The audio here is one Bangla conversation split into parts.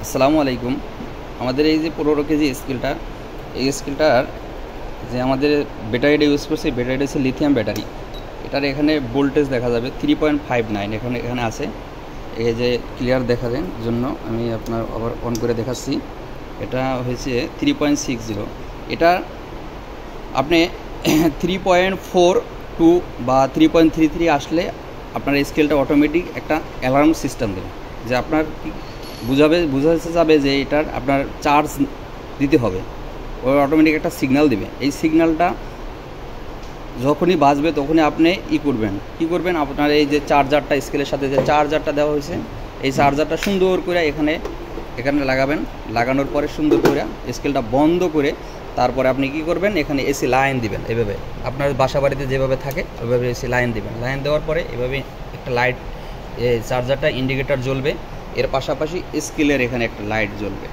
আসসালামু আলাইকুম। আমাদের এই যে 15 কেজি স্কেলটা, এই স্কেলটার যে আমাদের ব্যাটারিটা ইউজ করছি, ব্যাটারিটা হচ্ছে লিথিয়াম ব্যাটারি। এটার এখানে ভোল্টেজ দেখা যাবে 3.59 এখানে আছে। এই যে ক্লিয়ার দেখার জন্য আমি আপনার আবার অন করে দেখাচ্ছি। এটা হয়েছে 3.60। এটা আপনি 3.42 বা 3.33 আসলে আপনার স্কেলটা অটোমেটিক একটা অ্যালার্ম সিস্টেম দেবে, যে আপনার বোঝাতে যাবে যে এটার আপনার চার্জ দিতে হবে। ও অটোমেটিক একটা সিগন্যাল দিবে। এই সিগন্যালটা যখনই বাজবে তখনই আপনি কী করবেন, আপনার এই যে চার্জারটা, স্কেলের সাথে যে চার্জারটা দেওয়া হয়েছে, এই চার্জারটা সুন্দর করে এখানে লাগাবেন। লাগানোর পরে সুন্দর করে স্কেলটা বন্ধ করে তারপরে আপনি কী করবেন, এখানে এসি লাইন দিবেন। এভাবে আপনার বাসা বাড়িতে যেভাবে থাকে ওইভাবে এসি লাইন দিবেন। লাইন দেওয়ার পরে এভাবে একটা লাইট, চার্জারটা ইন্ডিকেটর জ্বলবে। এর পাশাপাশি স্কেলের এখানে একটা লাইট জ্বলবে।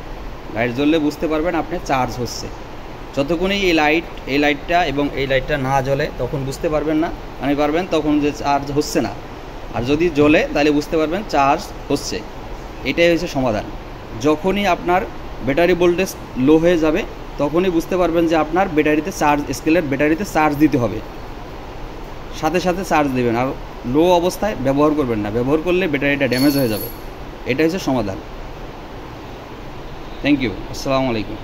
লাইট জ্বললে বুঝতে পারবেন আপনি চার্জ হচ্ছে। যতক্ষণই এই লাইটটা এবং এই লাইটটা না জ্বলে তখন বুঝতে পারবেন না, তখন যে চার্জ হচ্ছে না। আর যদি জ্বলে তাহলে বুঝতে পারবেন চার্জ হচ্ছে। এটাই হচ্ছে সমাধান। যখনই আপনার ব্যাটারি ভোল্টেজ লো হয়ে যাবে তখনই বুঝতে পারবেন যে আপনার স্কেলের ব্যাটারিতে চার্জ দিতে হবে। সাথে সাথে চার্জ দেবেন। আর লো অবস্থায় ব্যবহার করবেন না, ব্যবহার করলে ব্যাটারিটা ড্যামেজ হয়ে যাবে। এটা হচ্ছে সমাধান। Thank you. আসসালামু আলাইকুম।